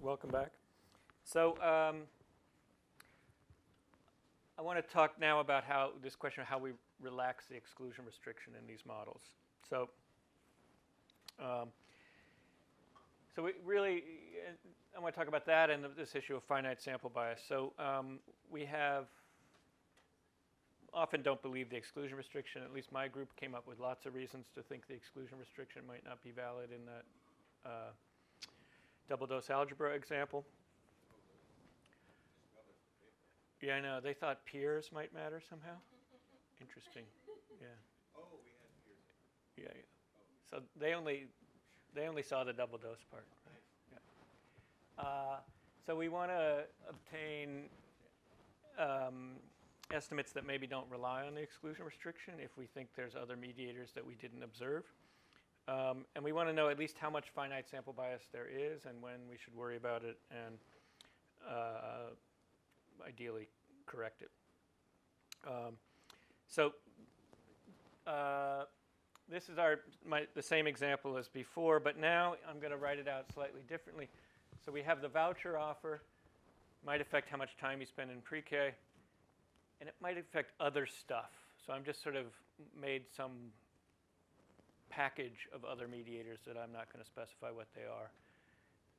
Welcome back. So I want to talk now about this question of how we relax the exclusion restriction in these models. So we really, I want to talk about that and this issue of finite sample bias. So we often don't believe the exclusion restriction. At least my group came up with lots of reasons to think the exclusion restriction might not be valid in that double dose algebra example. Yeah, I know. They thought peers might matter somehow. Interesting. Yeah. Oh, we had peers. Yeah, yeah. So they only saw the double dose part. Right? Yeah. So we want to obtain estimates that maybe don't rely on the exclusion restriction if we think there's other mediators that we didn't observe. And we want to know at least how much finite sample bias there is and when we should worry about it and ideally correct it. This is the same example as before, but now I'm going to write it out slightly differently. So we have the voucher offer, might affect how much time you spend in pre-K, and it might affect other stuff. So I'm just sort of made some package of other mediators that I'm not going to specify what they are.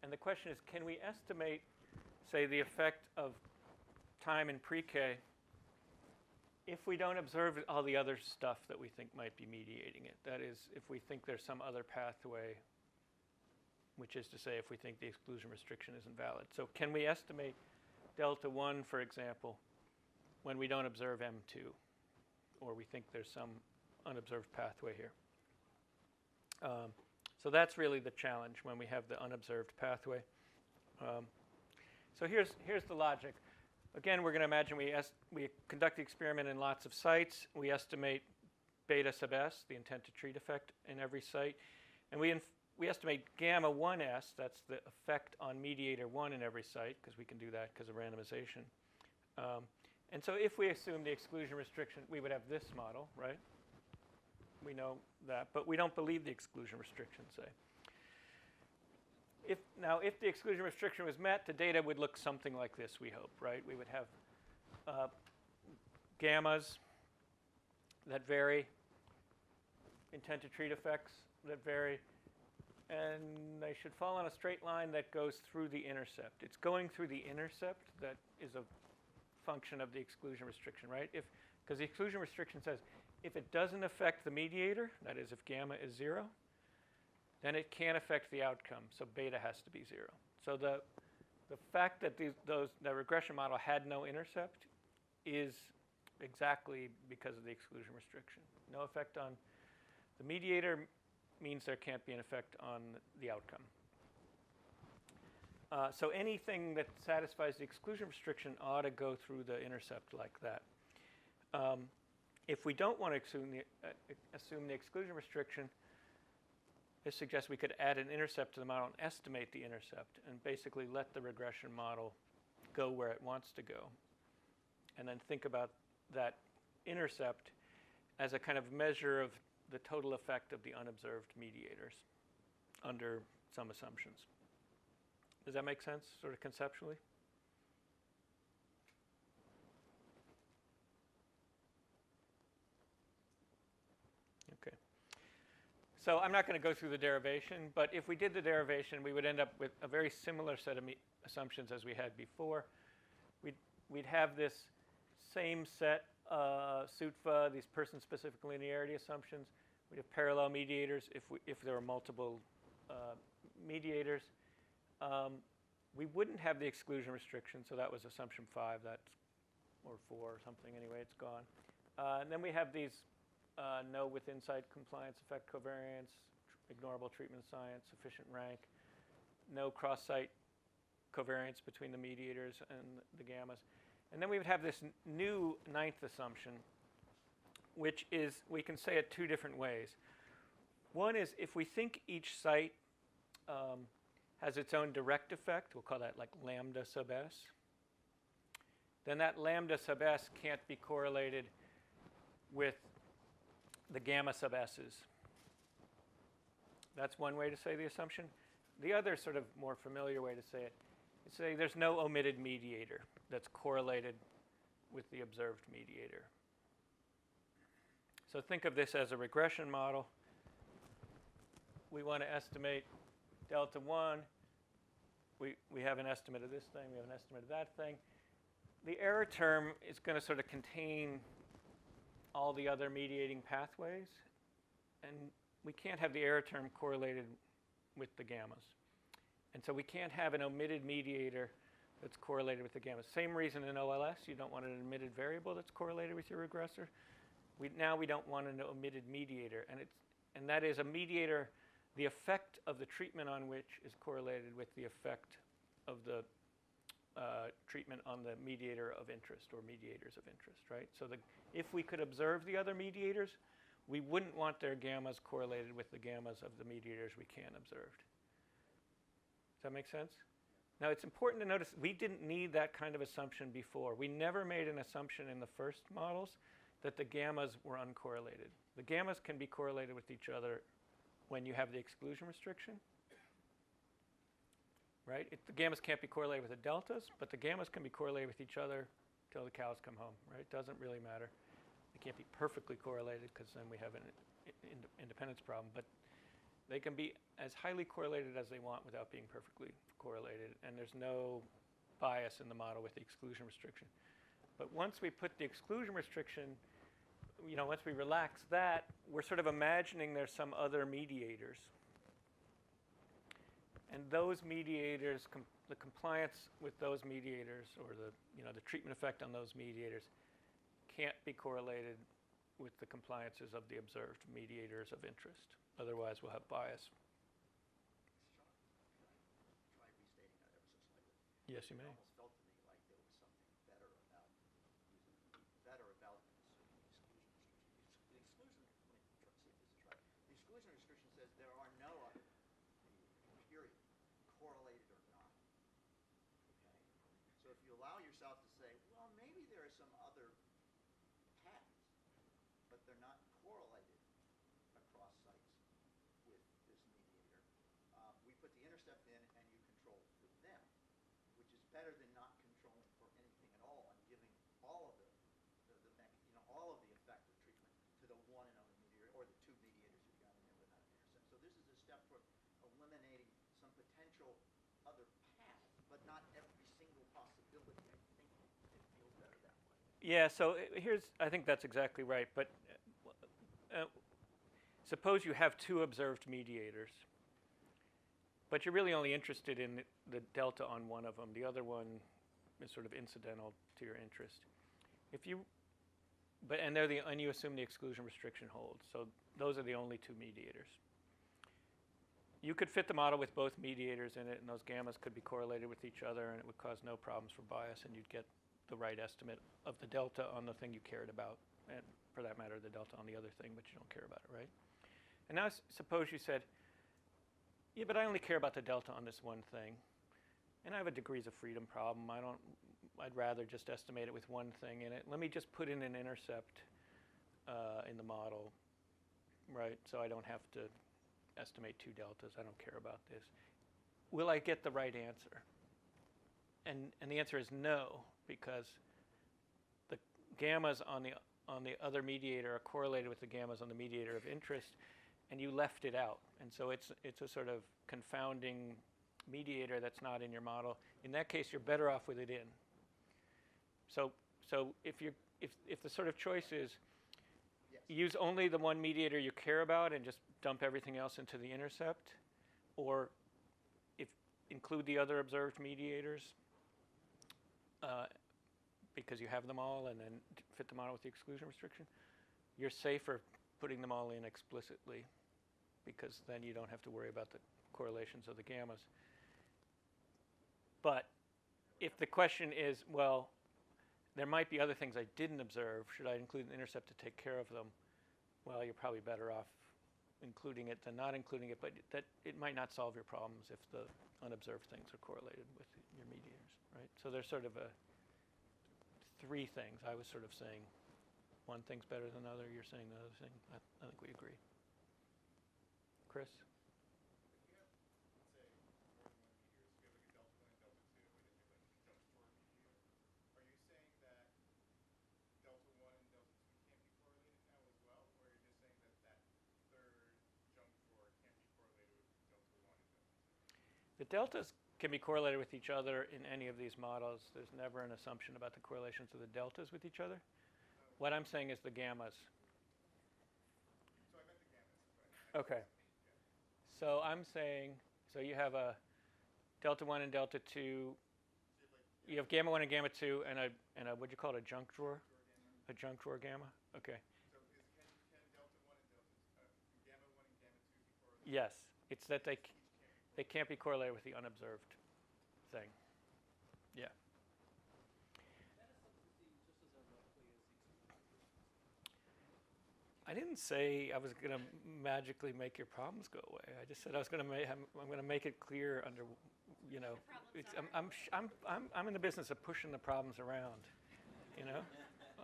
And the question is, can we estimate, say, the effect of time in pre-K if we don't observe all the other stuff that we think might be mediating it? That is, if we think there's some other pathway, which is to say if we think the exclusion restriction isn't valid. So can we estimate delta 1, for example, when we don't observe M2, or we think there's some unobserved pathway here? So that's really the challenge when we have the unobserved pathway. So here's the logic. Again, we're going to imagine we conduct the experiment in lots of sites. We estimate beta sub s, the intent to treat effect in every site. And we estimate gamma 1s, that's the effect on mediator 1 in every site, because we can do that because of randomization. And so if we assume the exclusion restriction, we would have this model, right? We know that, but we don't believe the exclusion restriction, say. If the exclusion restriction was met, the data would look something like this, we hope, right? We would have gammas that vary, intent to treat effects that vary, and they should fall on a straight line that goes through the intercept. It's going through the intercept that is a function of the exclusion restriction, right? Because the exclusion restriction says if it doesn't affect the mediator, that is if gamma is 0, then it can't affect the outcome, so beta has to be 0. So the fact that the regression model had no intercept is exactly because of the exclusion restriction. No effect on the mediator means there can't be an effect on the outcome. So anything that satisfies the exclusion restriction ought to go through the intercept like that. If we don't want to assume the exclusion restriction, this suggests we could add an intercept to the model and estimate the intercept and basically let the regression model go where it wants to go. And then think about that intercept as a kind of measure of the total effect of the unobserved mediators under some assumptions. Does that make sense, sort of conceptually? Okay. So I'm not going to go through the derivation, but if we did the derivation, we would end up with a very similar set of assumptions as we had before. We'd have this same set, SUTFA, these person-specific linearity assumptions. We'd have parallel mediators if there were multiple mediators. We wouldn't have the exclusion restriction, so that was assumption 5, or 4 or something. Anyway, it's gone. And then we have these no within-site compliance effect covariance, ignorable treatment science, sufficient rank, no cross-site covariance between the mediators and the gammas. And then we would have this new 9th assumption, which is, we can say it 2 different ways. One is if we think each site has its own direct effect, we'll call that like lambda sub s, then that lambda sub s can't be correlated with the gamma sub s's. That's one way to say the assumption. the other sort of more familiar way to say it is say there's no omitted mediator that's correlated with the observed mediator. So think of this as a regression model. We want to estimate delta 1. We have an estimate of this thing. We have an estimate of that thing. The error term is going to sort of contain all the other mediating pathways. And we can't have the error term correlated with the gammas. And so we can't have an omitted mediator that's correlated with the gammas. Same reason in OLS, you don't want an omitted variable that's correlated with your regressor. Now we don't want an omitted mediator. And that is a mediator, the effect of the treatment on which is correlated with the effect of the treatment on the mediator of interest or mediators of interest, right? So if we could observe the other mediators, we wouldn't want their gammas correlated with the gammas of the mediators we can observe. Does that make sense? Now, it's important to notice we didn't need that kind of assumption before. We never made an assumption in the first models that the gammas were uncorrelated. The gammas can be correlated with each other when you have the exclusion restriction, right? The gammas can't be correlated with the deltas, but the gammas can be correlated with each other till the cows come home, right? It doesn't really matter. They can't be perfectly correlated because then we have an independence problem, but they can be as highly correlated as they want without being perfectly correlated, and there's no bias in the model with the exclusion restriction. But once we put the exclusion restriction, once we relax that, we're sort of imagining there's some other mediators. And those mediators, the compliance with those mediators or the treatment effect on those mediators can't be correlated with the compliances of the observed mediators of interest. Otherwise, we'll have bias. Try restating that ever so slightly. Yes, you may. It almost felt to me like there was something better about the exclusion restriction. The exclusion, let me see if this is right. The exclusion restriction says there are no other, period, correlated or not. Okay? So if you allow yourself to say, well, maybe there are some other paths, but they're not correlated across sites with this mediator. We put the intercept in and you control for them, which is better than not controlling for anything at all and giving all of all of the effect of treatment to the one and only mediator or the two mediators you've got in there without an intercept. So this is a step toward eliminating some potential other paths, but not every single possibility. I think it feels better that way. Yeah, so I think that's exactly right. But suppose you have two observed mediators, but you're really only interested in the delta on one of them. The other one is sort of incidental to your interest. And you assume the exclusion restriction holds. So those are the only two mediators. You could fit the model with both mediators in it, and those gammas could be correlated with each other, and it would cause no problems for bias, and you'd get the right estimate of the delta on the thing you cared about, and for that matter, the delta on the other thing, but you don't care about it, right? And now suppose you said, yeah, but I only care about the delta on this one thing, and I have a degrees of freedom problem. I'd rather just estimate it with one thing in it. Let me just put in an intercept in the model, right? So I don't have to estimate two deltas. I don't care about this. Will I get the right answer? And the answer is no, because the gammas on the other mediator are correlated with the gammas on the mediator of interest, and you left it out. And so it's a sort of confounding mediator that's not in your model. In that case, you're better off with it in. So if the sort of choice is use only the one mediator you care about and just dump everything else into the intercept, or include the other observed mediators because you have them all and then fit the model with the exclusion restriction, you're safer putting them all in explicitly because then you don't have to worry about the correlations of the gammas. But if the question is, well, there might be other things I didn't observe, should I include an intercept to take care of them? Well, you're probably better off including it than not including it, but it might not solve your problems if the unobserved things are correlated with your mediators, right? So there's sort of three things. I was sort of saying one thing's better than another. You're saying the other thing. I think we agree. Chris? If you have, let's say, deltas can be correlated with each other in any of these models. There's never an assumption about the correlations of the deltas with each other. What I'm saying is the gammas. So I meant the gammas, right? Okay. So I'm saying, so you have a delta 1 and delta 2. So you have like You have gamma 1 and gamma 2 and a what do you call it, a junk drawer? drawer gamma. A junk drawer gamma? Okay. So can delta 1 and gamma 1 and gamma 2 be correlated? Yes. It's that Each can't be they can't be correlated with the unobserved thing. Yeah. I didn't say I was going to magically make your problems go away. I just said I was going to I'm going to make it clear under, you know, it's, I'm in the business of pushing the problems around, you know,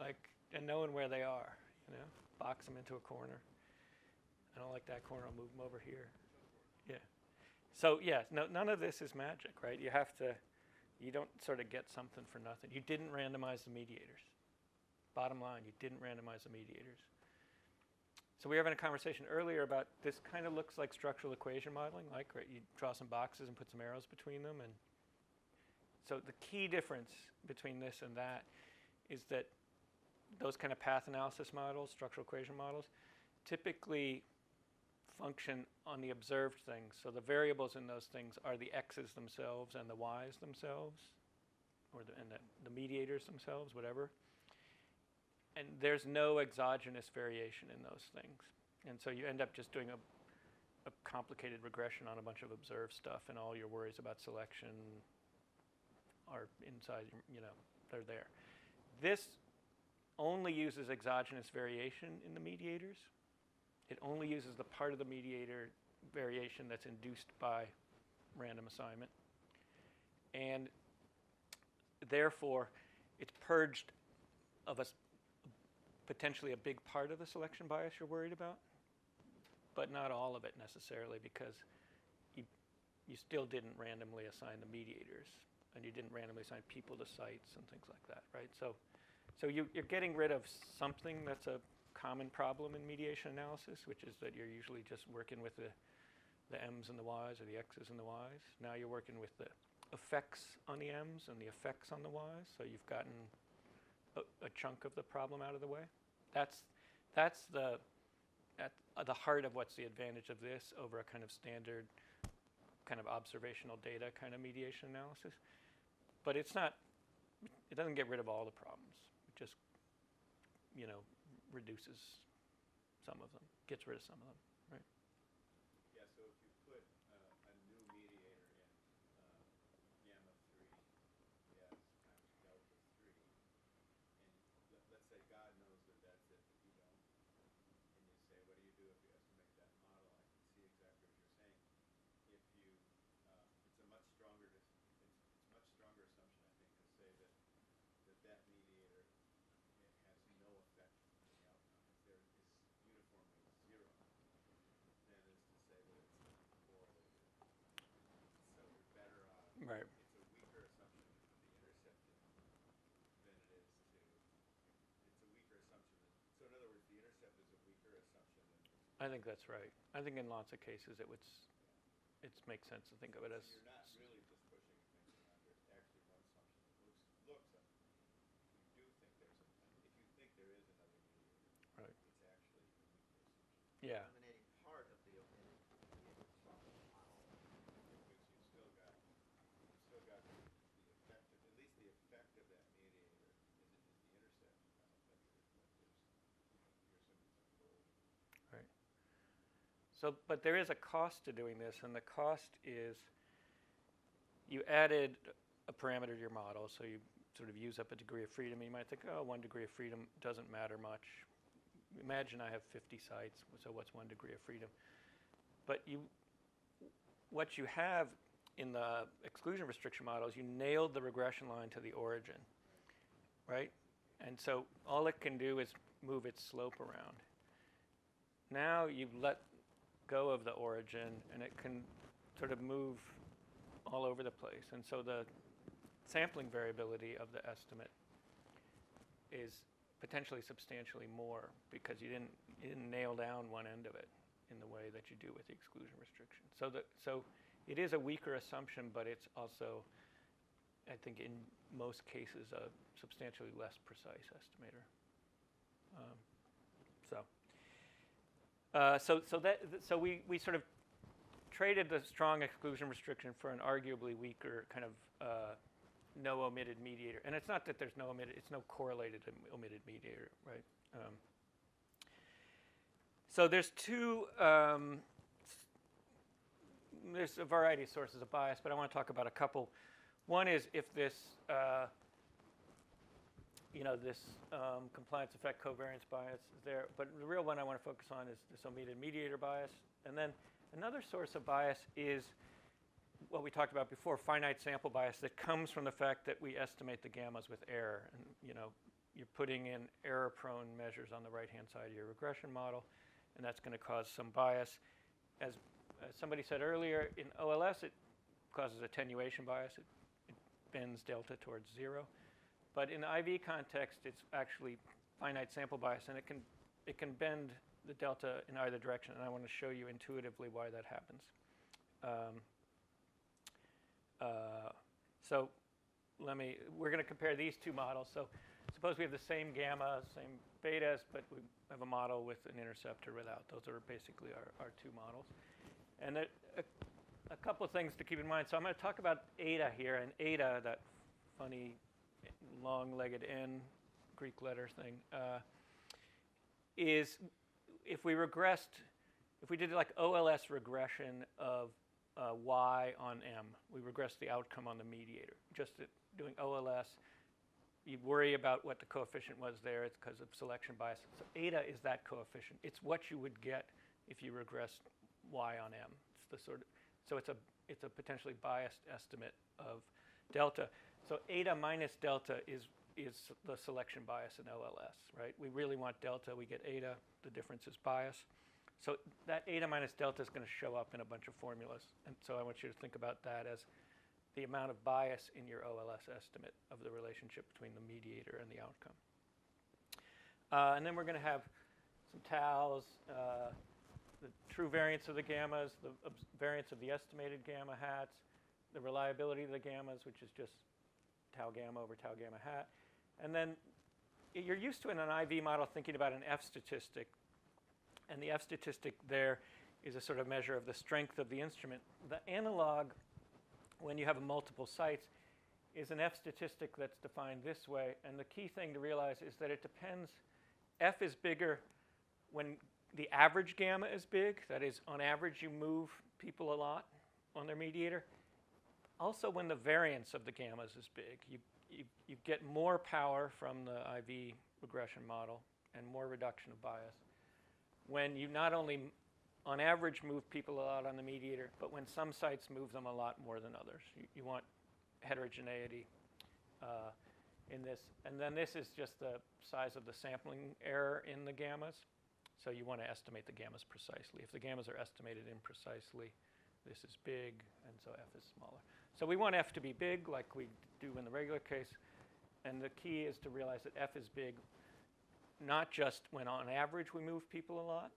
like, and knowing where they are, you know, box them into a corner. I don't like that corner, I'll move them over here. Yeah. So yeah, no, none of this is magic, right? You have to, you don't sort of get something for nothing. You didn't randomize the mediators. Bottom line, you didn't randomize the mediators. So we were having a conversation earlier about this kind of looks like structural equation modeling, like right, you draw some boxes and put some arrows between them. And so the key difference between this and that is that those kind of path analysis models, structural equation models, typically function on the observed things. So the variables in those things are the x's themselves and the y's themselves, or the mediators themselves, whatever. And there's no exogenous variation in those things. And so you end up just doing a complicated regression on a bunch of observed stuff, and all your worries about selection are inside, you know, they're there. This only uses exogenous variation in the mediators. It only uses the part of the mediator variation that's induced by random assignment. And therefore, it's purged of potentially a big part of the selection bias you're worried about, but not all of it necessarily, because you still didn't randomly assign the mediators, and you didn't randomly assign people to sites and things like that, right? So you're getting rid of something that's a common problem in mediation analysis, which is that you're usually just working with the m's and the y's, or the x's and the y's. Now you're working with the effects on the m's and the effects on the y's, so you've gotten a chunk of the problem out of the way. That's at the heart of what's the advantage of this over a kind of standard kind of observational data kind of mediation analysis. But it doesn't get rid of all the problems. It just, you know, reduces some of them, gets rid of some of them, right? Yeah, so if you put a new mediator in gamma 3 yes times delta 3, and let's say God knows that that's it, but you don't, and you say, what do you do if you estimate that model? I can see exactly what you're saying. If you, it's a much stronger, it's much stronger assumption, I think, to say that that mediator has no effect on the outcome. If there is uniformly 0, than is to say that it's not correlated. So you're better off. Right. It's a weaker assumption to put the intercept in than it is to. It's a weaker assumption. So in other words, the intercept is a weaker assumption than. I think that's right. I think in lots of cases it makes sense to think of it as. You're not really just pushing things around. There's actually one assumption that looks up. You do think there's a. If you think there is another mediator, Right. it's actually a weaker assumption. Yeah. Eliminating part of the omitted mediator from the model. Because you've still got the effect of, at least the effect of that mediator is the intercept. But you're assuming it's uncorrelated. Right. So, but there is a cost to doing this, and the cost is you added a parameter to your model, so you sort of use up a degree of freedom. You might think, oh, 1 degree of freedom doesn't matter much. Imagine I have 50 sites, so what's 1 degree of freedom? But what you have in the exclusion restriction models, you nailed the regression line to the origin, right? And so all it can do is move its slope around. Now you've let go of the origin, and it can sort of move all over the place. And so the sampling variability of the estimate is potentially substantially more because you didn't nail down one end of it in the way that you do with the exclusion restriction. So It is a weaker assumption, but it's also, I think, in most cases, a substantially less precise estimator. So we sort of traded the strong exclusion restriction for an arguably weaker kind of no omitted mediator. And it's not that there's no omitted, it's no correlated omitted mediator, right? So there's there's a variety of sources of bias, but I want to talk about a couple. One is if this, this compliance effect covariance bias is there, but the real one I want to focus on is this omitted mediator bias. And then another source of bias is what we talked about before, finite sample bias that comes from the fact that we estimate the gammas with error. And you're putting in error-prone measures on the right-hand side of your regression model, and that's going to cause some bias. As somebody said earlier, in OLS, it causes attenuation bias. It bends delta towards 0. But in the IV context, it's actually finite sample bias, and it can bend the delta in either direction. And I want to show you intuitively why that happens. So we're going to compare these two models. So suppose we have the same gamma, same betas, but we have a model with an interceptor without. Those are basically our two models. And a couple of things to keep in mind. So I'm going to talk about eta here. And eta, that funny long-legged N Greek letter thing, is if we did like OLS regression of y on M, we regress the outcome on the mediator. Just doing OLS, you'd worry about what the coefficient was there. It's because of selection bias. So eta is that coefficient. It's what you would get if you regressed y on M. It's the sort of, so it's a potentially biased estimate of delta. So eta minus delta is the selection bias in OLS, right? We really want delta. We get eta. The difference is bias. So that eta minus delta is going to show up in a bunch of formulas. And so I want you to think about that as the amount of bias in your OLS estimate of the relationship between the mediator and the outcome. And then we're going to have some tals, the true variance of the gammas, the variance of the estimated gamma hats, the reliability of the gammas, which is just tau gamma over tau gamma hat. And then you're used to in an IV model thinking about an F statistic. And the F statistic there is a sort of measure of the strength of the instrument. The analog, when you have multiple sites, is an F statistic that's defined this way. And the key thing to realize is that it depends. F is bigger when the average gamma is big. That is, on average, you move people a lot on their mediator. Also, when the variance of the gammas is big, you get more power from the IV regression model and more reduction of bias. When you not only, on average, move people a lot on the mediator, but when some sites move them a lot more than others. You want heterogeneity in this. And then this is just the size of the sampling error in the gammas. So you want to estimate the gammas precisely. If the gammas are estimated imprecisely, this is big, and so F is smaller. So we want F to be big, like we do in the regular case. And the key is to realize that F is big, not just when on average we move people a lot,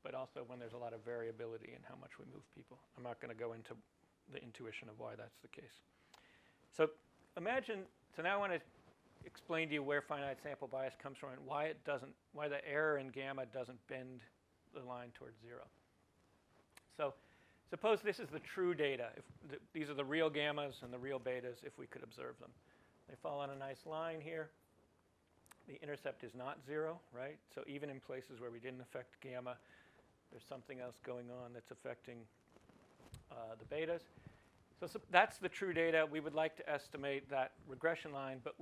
but also when there's a lot of variability in how much we move people. I'm not going to go into the intuition of why that's the case. So imagine, so now I want to explain to you where finite sample bias comes from and why the error in gamma doesn't bend the line towards 0. So suppose this is the true data. These are the real gammas and the real betas if we could observe them. They fall on a nice line here. The intercept is not 0, right? So even in places where we didn't affect gamma, there's something else going on that's affecting the betas. So that's the true data. We would like to estimate that regression line, but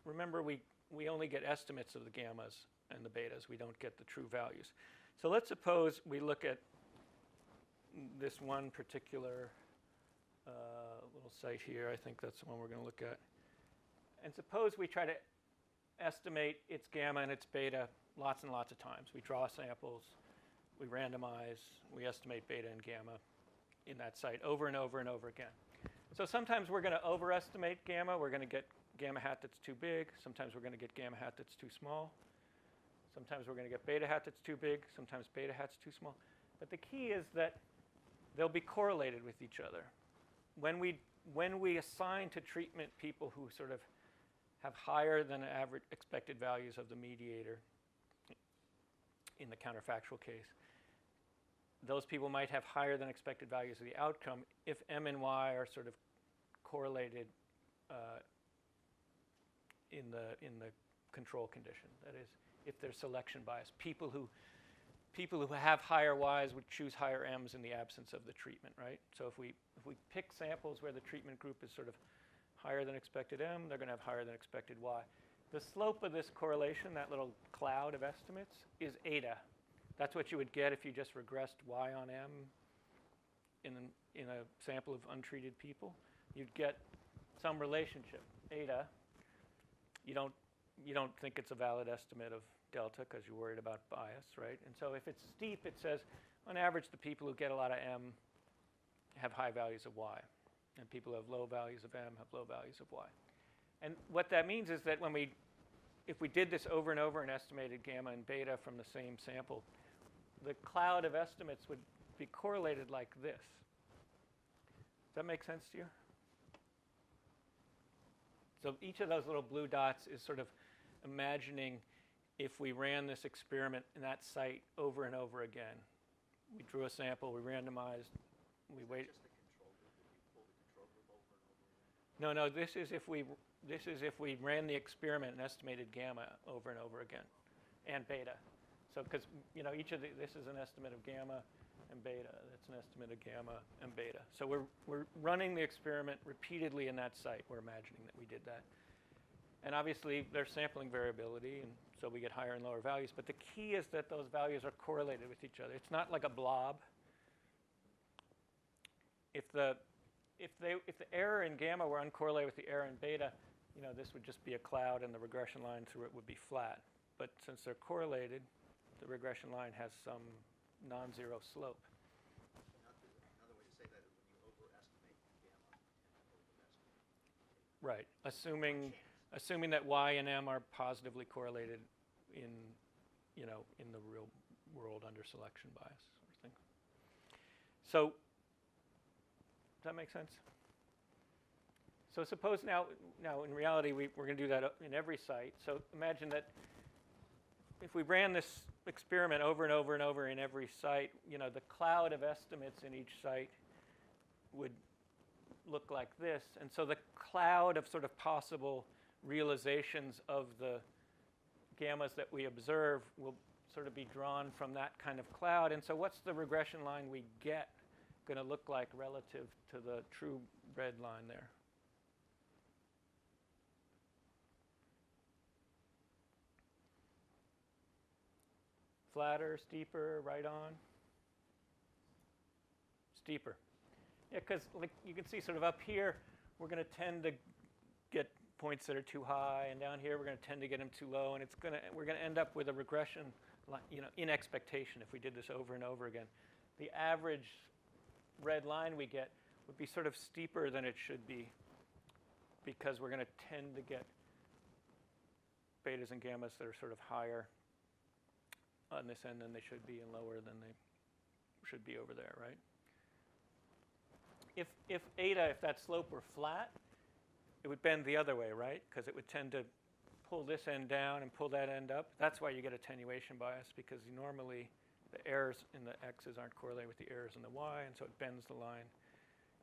remember we only get estimates of the gammas and the betas. We don't get the true values. So let's suppose we look at this one particular little site here. I think that's the one we're going to look at. And suppose we try to estimate its gamma and its beta lots and lots of times. We draw samples, we randomize, we estimate beta and gamma in that site over and over and over again. So sometimes we're going to overestimate gamma. We're going to get gamma hat that's too big. Sometimes we're going to get gamma hat that's too small. Sometimes we're going to get beta hat that's too big. Sometimes beta hat's too small. But the key is that they'll be correlated with each other. When we assign to treatment people who sort of have higher than average expected values of the mediator in the counterfactual case, those people might have higher than expected values of the outcome if M and Y are sort of correlated in the control condition. That is, if there's selection bias. People who have higher Ys would choose higher M's in the absence of the treatment, right? So if we pick samples where the treatment group is sort of higher than expected M, they're going to have higher than expected Y. The slope of this correlation, that little cloud of estimates, is eta. That's what you would get if you just regressed Y on M in a sample of untreated people. You'd get some relationship, eta. You don't think it's a valid estimate of delta because you're worried about bias, right? And so if it's steep, it says, on average, the people who get a lot of M have high values of Y. And people who have low values of M have low values of Y. And what that means is that if we did this over and over and estimated gamma and beta from the same sample, the cloud of estimates would be correlated like this. Does that make sense to you? So each of those little blue dots is sort of imagining if we ran this experiment in that site over and over again. We drew a sample, we randomized, we waited. Just the control group, if you pull the control group over and over again. No, this is if we ran the experiment and estimated gamma over and over again, and beta. So because each of this is an estimate of gamma and beta. That's an estimate of gamma and beta. So we're running the experiment repeatedly in that site. We're imagining that we did that. And obviously, there's sampling variability, and so we get higher and lower values. But the key is that those values are correlated with each other. It's not like a blob. If the error in gamma were uncorrelated with the error in beta, this would just be a cloud, and the regression line through it would be flat. But since they're correlated, the regression line has some non-zero slope. Another way to say that is when you overestimate gamma and overestimate. Right, assuming that Y and M are positively correlated in the real world under selection bias sort of thing. So, does that make sense? So suppose now in reality we're going to do that in every site. So imagine that if we ran this experiment over and over and over in every site, the cloud of estimates in each site would look like this. And so the cloud of sort of possible realizations of the gammas that we observe will sort of be drawn from that kind of cloud. And so what's the regression line we get going to look like relative to the true red line there? Flatter, steeper, right on? Steeper. Yeah, because like you can see sort of up here, we're going to tend to get points that are too high, and down here we're going to tend to get them too low, and we're going to end up with a regression, in expectation if we did this over and over again. The average red line we get would be sort of steeper than it should be because we're going to tend to get betas and gammas that are sort of higher on this end than they should be and lower than they should be over there, right? If eta, if that slope were flat, it would bend the other way, right? Because it would tend to pull this end down and pull that end up. That's why you get attenuation bias, because normally the errors in the x's aren't correlated with the errors in the y, and so it bends the line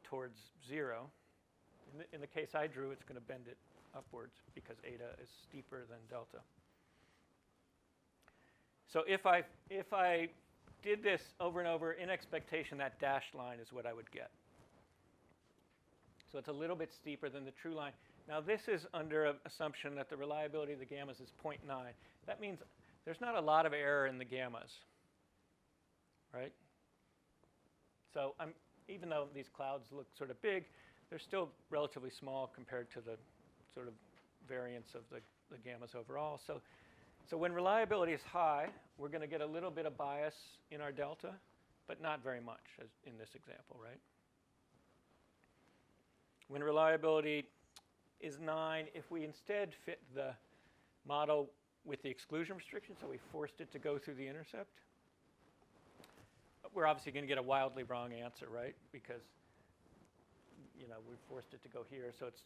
towards 0. In the case I drew, it's going to bend it upwards because eta is steeper than delta. So if I did this over and over in expectation, that dashed line is what I would get. So it's a little bit steeper than the true line. Now this is under an assumption that the reliability of the gammas is 0.9. That means there's not a lot of error in the gammas, right? So even though these clouds look sort of big, they're still relatively small compared to the sort of variance of the gammas overall. So when reliability is high, we're going to get a little bit of bias in our delta, but not very much, as in this example, right? When reliability is 9, if we instead fit the model with the exclusion restriction, so we forced it to go through the intercept, we're obviously going to get a wildly wrong answer, right? Because we forced it to go here, so it's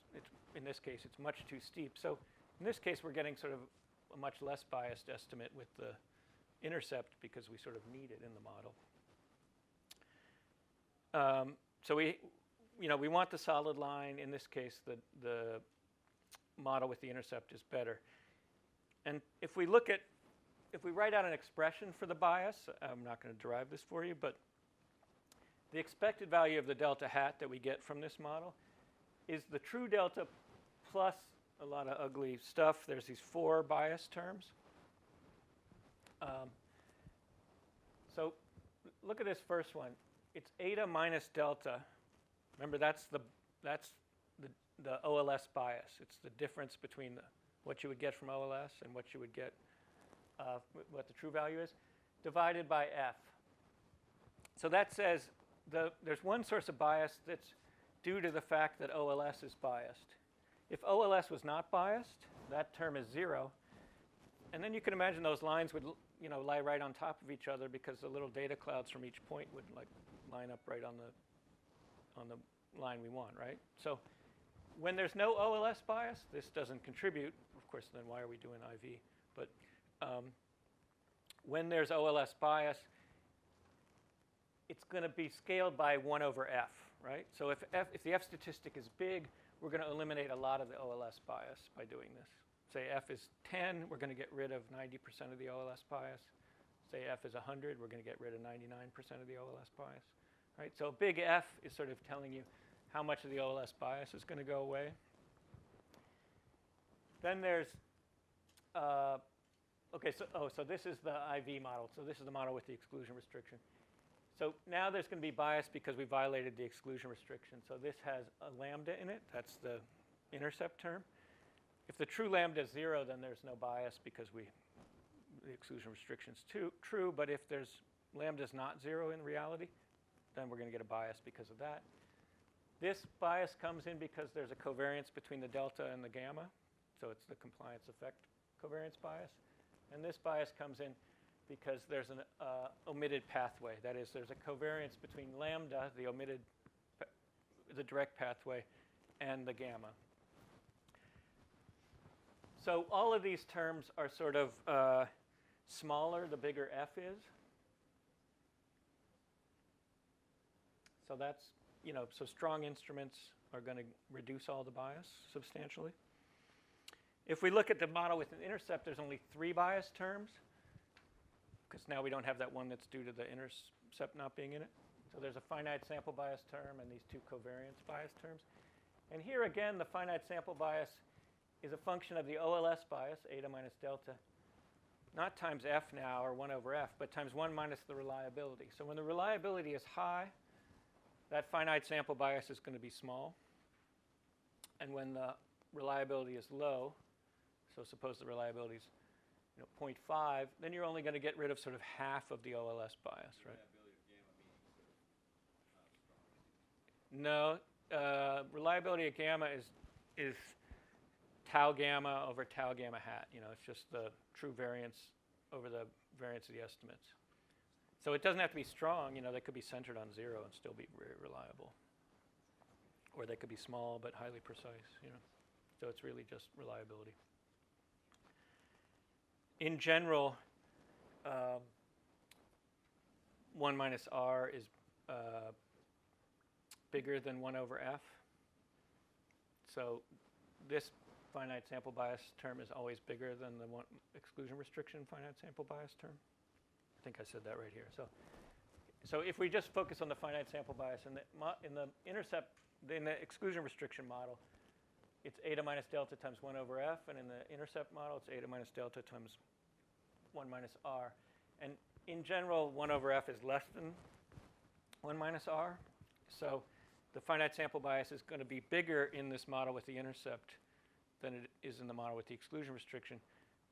in this case it's much too steep. So in this case we're getting sort of a much less biased estimate with the intercept because we sort of need it in the model. So we want the solid line. In this case, the model with the intercept is better. And if we write out an expression for the bias, I'm not going to derive this for you, but the expected value of the delta hat that we get from this model is the true delta plus a lot of ugly stuff. There's these 4 bias terms. So look at this first one. It's eta minus delta. Remember, that's the OLS bias. It's the difference between what you would get from OLS and what you would get, what the true value is, divided by F. So that says there's one source of bias that's due to the fact that OLS is biased. If OLS was not biased, that term is 0. And then you can imagine those lines would lie right on top of each other because the little data clouds from each point would line up right on the line we want, right? So when there's no OLS bias, this doesn't contribute. Of course, then why are we doing IV? But when there's OLS bias, it's going to be scaled by 1 over F, right? So if the F statistic is big, we're going to eliminate a lot of the OLS bias by doing this. Say F is 10, we're going to get rid of 90% of the OLS bias. Say F is 100, we're going to get rid of 99% of the OLS bias, right? So a big F is sort of telling you how much of the OLS bias is going to go away. Then there's, so this is the IV model. So this is the model with the exclusion restriction. So now there's going to be bias because we violated the exclusion restriction. So this has a lambda in it. That's the intercept term. If the true lambda is 0, then there's no bias because the exclusion restriction is true. But if lambda is not 0 in reality, then we're going to get a bias because of that. This bias comes in because there's a covariance between the delta and the gamma. So it's the compliance effect covariance bias. And this bias comes in because there's an omitted pathway. That is, there's a covariance between lambda, the direct pathway, and the gamma. So all of these terms are sort of smaller the bigger F is. So that's, so strong instruments are going to reduce all the bias substantially. If we look at the model with an intercept, there's only 3 bias terms, because now we don't have that one that's due to the intercept not being in it. So there's a finite sample bias term and these 2 covariance bias terms. And here again, the finite sample bias is a function of the OLS bias, eta minus delta, not times F now, or 1 over F, but times 1 minus the reliability. So when the reliability is high, that finite sample bias is going to be small. And when the reliability is low, so suppose the reliability is 0.5, then you're only going to get rid of sort of half of the OLS bias, right? No, reliability of gamma is tau gamma over tau gamma hat. It's just the true variance over the variance of the estimates. So it doesn't have to be strong. They could be centered on 0 and still be very reliable. Or they could be small but highly precise. So it's really just reliability. In general, 1 minus R is bigger than 1 over F. So this finite sample bias term is always bigger than the exclusion restriction finite sample bias term. I think I said that right here. So if we just focus on the finite sample bias in the exclusion restriction model, it's eta minus delta times 1 over F, and in the intercept model, it's eta minus delta times 1 minus R. And in general, 1 over F is less than 1 minus R. So the finite sample bias is going to be bigger in this model with the intercept than it is in the model with the exclusion restriction.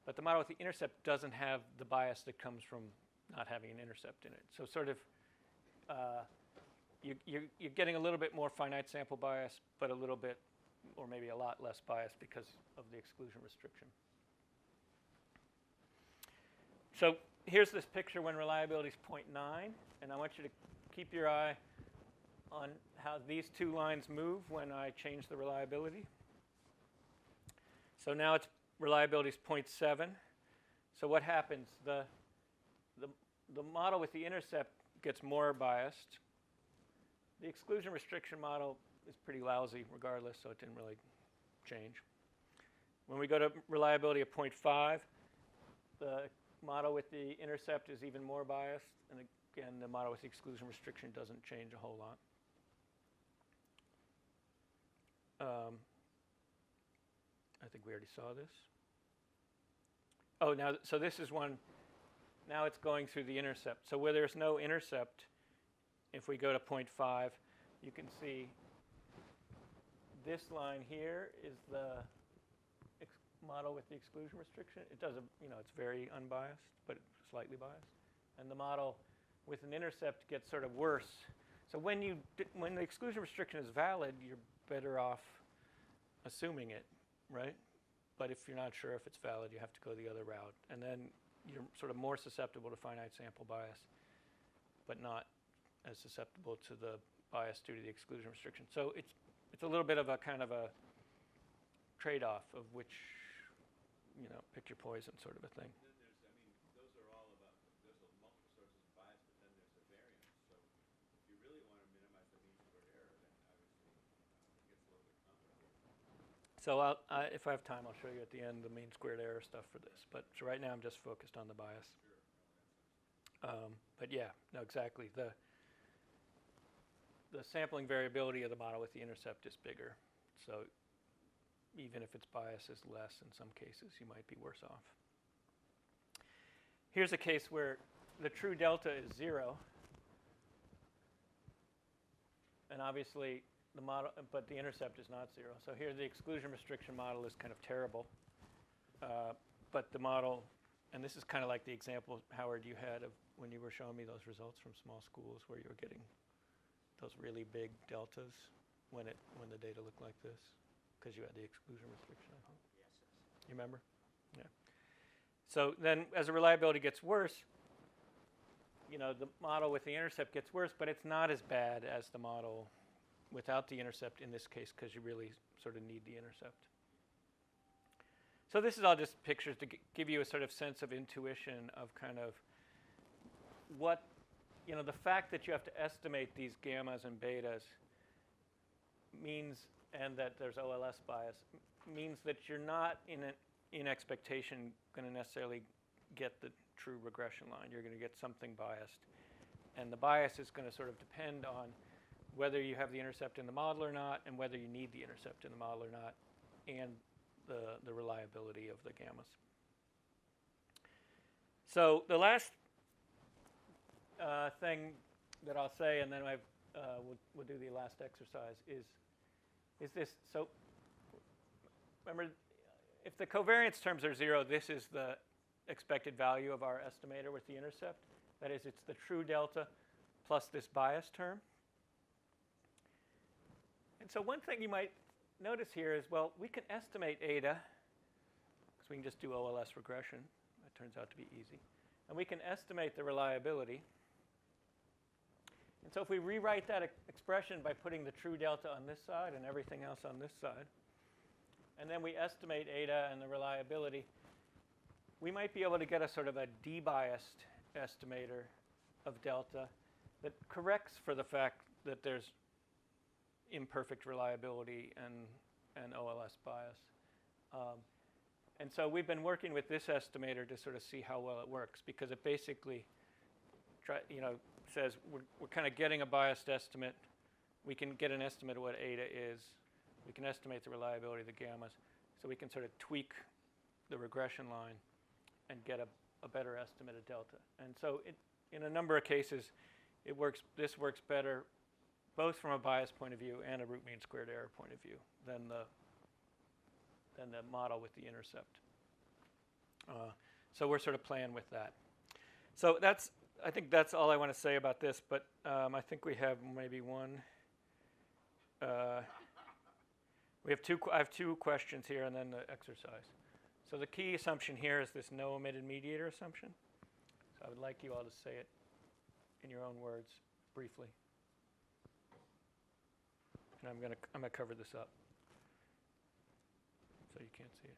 But the model with the intercept doesn't have the bias that comes from not having an intercept in it. So sort of you're getting a little bit more finite sample bias, but a little bit, or maybe a lot less bias because of the exclusion restriction. So here's this picture when reliability is 0.9, and I want you to keep your eye on how these two lines move when I change the reliability. So now it's reliability is 0.7. So what happens? The model with the intercept gets more biased. The exclusion restriction model is pretty lousy regardless, so it didn't really change. When we go to reliability of 0.5, the model with the intercept is even more biased, and again, the model with the exclusion restriction doesn't change a whole lot. I think we already saw this. Oh, now, so this is one, now it's going through the intercept. So where there's no intercept, if we go to 0.5, you can see this line here is the model with the exclusion restriction. It does, it's very unbiased, but slightly biased. And the model with an intercept gets sort of worse. So when the exclusion restriction is valid, you're better off assuming it, right? But if you're not sure if it's valid, you have to go the other route. And then you're sort of more susceptible to finite sample bias, but not as susceptible to the bias due to the exclusion restriction. So it's a little bit of a kind of a trade-off of which, pick your poison sort of a thing. Then there's, those are all about, there's multiple sources of bias, but then there's a variance. So if you really want to minimize the mean squared error, then obviously it gets a little bit complicated. So if I have time, I'll show you at the end the mean squared error stuff for this. But so right now I'm just focused on the bias. Sure. But yeah, no, exactly. The sampling variability of the model with the intercept is bigger. So even if its bias is less in some cases, you might be worse off. Here's a case where the true delta is 0. And obviously the model, but the intercept is not 0. So here the exclusion restriction model is kind of terrible. But the model, and this is kind of like the example, Howard, you had of when you were showing me those results from small schools where you were getting those really big deltas when the data looked like this, because you had the exclusion restriction, I hope. Yes. You remember? Yeah. So then as the reliability gets worse, the model with the intercept gets worse, but it's not as bad as the model without the intercept in this case, because you really sort of need the intercept. So this is all just pictures to give you a sort of sense of intuition of kind of what, the fact that you have to estimate these gammas and betas means, and that there's OLS bias, means that you're not in expectation going to necessarily get the true regression line. You're going to get something biased. And the bias is going to sort of depend on whether you have the intercept in the model or not, and whether you need the intercept in the model or not, and the reliability of the gammas. So the last thing that I'll say, and then we'll do the last exercise, is this. So remember, if the covariance terms are 0, this is the expected value of our estimator with the intercept. That is, it's the true delta plus this bias term. And so one thing you might notice here is, well, we can estimate eta, because we can just do OLS regression. That turns out to be easy. And we can estimate the reliability. And so if we rewrite that expression by putting the true delta on this side and everything else on this side, and then we estimate eta and the reliability, we might be able to get a sort of a debiased estimator of delta that corrects for the fact that there's imperfect reliability and OLS bias. And so we've been working with this estimator to sort of see how well it works, because it basically says we're kind of getting a biased estimate. We can get an estimate of what eta is. We can estimate the reliability of the gammas. So we can sort of tweak the regression line and get a better estimate of delta. And so in a number of cases, this works better both from a bias point of view and a root mean squared error point of view than the model with the intercept. So we're sort of playing with that. So I think that's all I want to say about this, but I think we have maybe one. I have two questions here and then the exercise. So the key assumption here is this no omitted mediator assumption. So I would like you all to say it in your own words, briefly. And I'm gonna cover this up so you can't see it.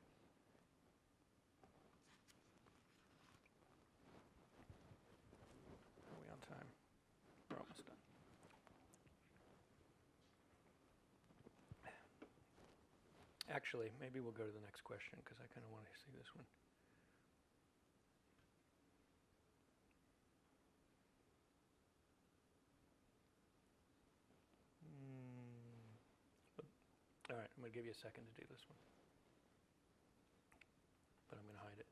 Are we on time? We're almost done. Actually, maybe we'll go to the next question because I kind of want to see this one. All right, I'm going to give you a second to do this one. But I'm going to hide it.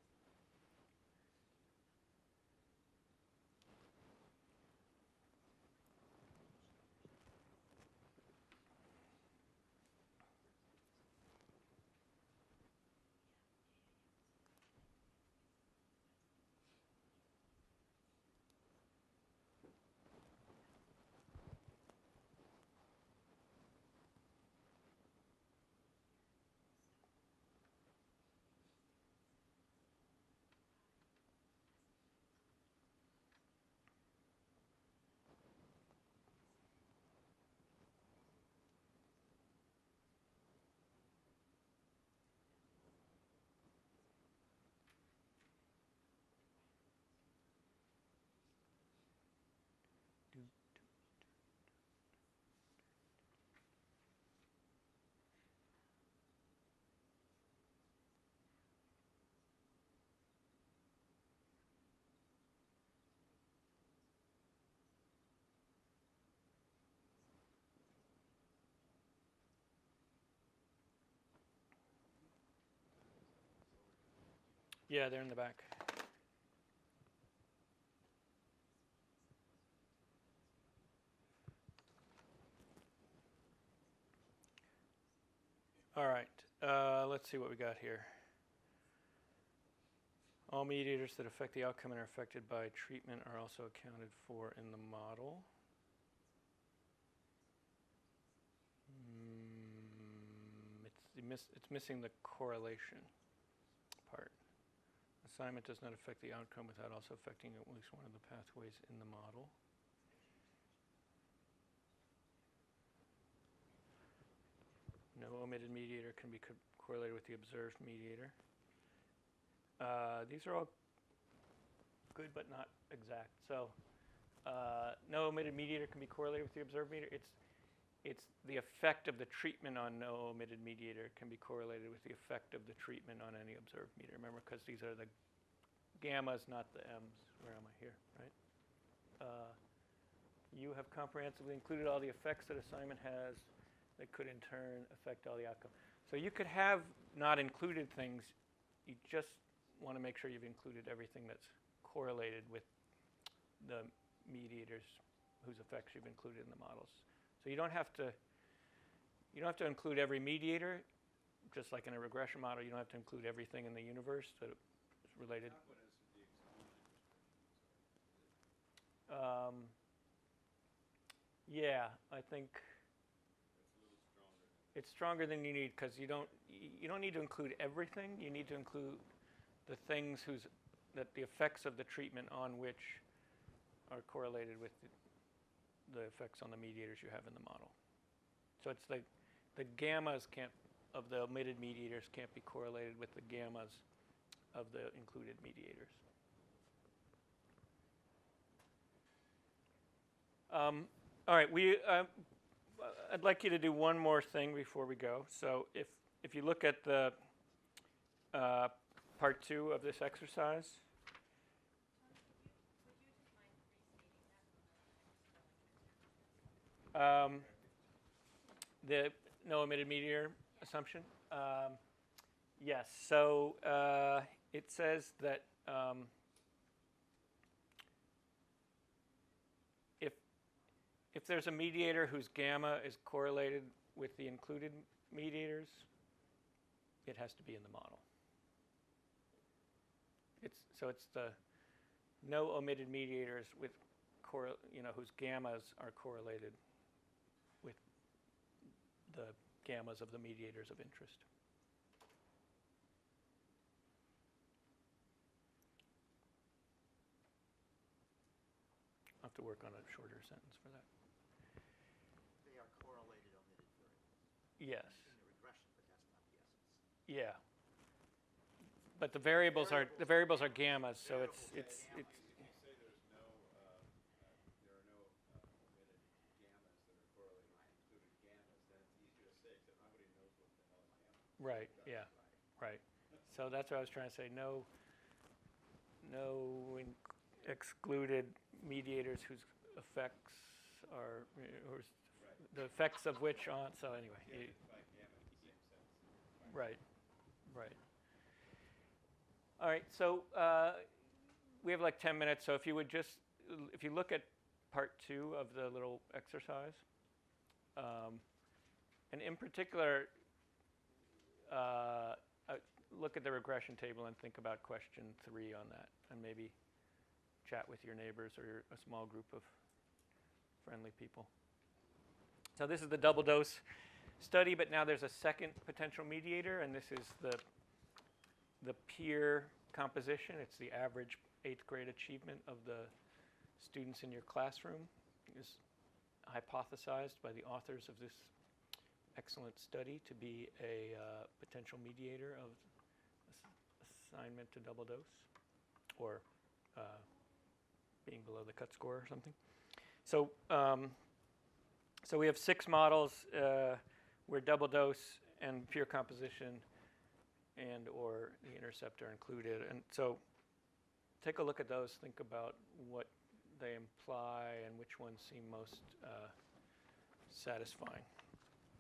Yeah, they're in the back. All right, let's see what we got here. All mediators that affect the outcome and are affected by treatment are also accounted for in the model. It's missing the correlation part. Assignment does not affect the outcome without also affecting at least one of the pathways in the model. No omitted mediator can be correlated with the observed mediator. These are all good but not exact. So no omitted mediator can be correlated with the observed mediator. It's the effect of the treatment on no omitted mediator can be correlated with the effect of the treatment on any observed mediator. Remember, because these are the gammas, not the m's. Where am I here, right? You have comprehensively included all the effects that assignment has that could in turn affect all the outcome. So you could have not included things. You just want to make sure you've included everything that's correlated with the mediators whose effects you've included in the models. So you don't have to include every mediator, just like in a regression model. You don't have to include everything in the universe that is related. What is the exclusion restriction? Yeah, I think It's a little stronger. it's stronger than you need because you don't need to include everything. You need to include the things that the effects of the treatment on which are correlated with the effects on the mediators you have in the model. So it's the gammas of the omitted mediators can't be correlated with the gammas of the included mediators. All right, I'd like you to do one more thing before we go. So if you look at the part 2 of this exercise. The no omitted mediator assumption. Yes, so it says that if there's a mediator whose gamma is correlated with the included mediators, it has to be in the model. It's the no omitted mediators with whose gammas are correlated with the gammas of the mediators of interest. to work on a shorter sentence for that. They are correlated omitted variables Yes. in the regression, but that's not the essence. Yeah. But the variables are gammas, so it's If you say there's no, there are no omitted gammas that are correlated with included gammas, then it's easier to say, except nobody knows what the hell a gamma is. right. Yeah. Right. So that's what I was trying to say. No excluded mediators whose effects are, or the effects of which on. So anyway. You can't define gamma in the same sentence. Right. Right. All right. So we have like 10 minutes. So if you would just, if you look at part 2 of the little exercise, and in particular, look at the regression table and think about question 3 on that, and maybe chat with your neighbors or a small group of friendly people. So this is the double dose study, but now there's a second potential mediator, and this is the peer composition. It's the average 8th grade achievement of the students in your classroom. Is hypothesized by the authors of this excellent study to be a potential mediator of assignment to double dose, or being below the cut score or something. So, so we have 6 models where double dose and peer composition and or the intercept are included. And so take a look at those, think about what they imply and which ones seem most satisfying.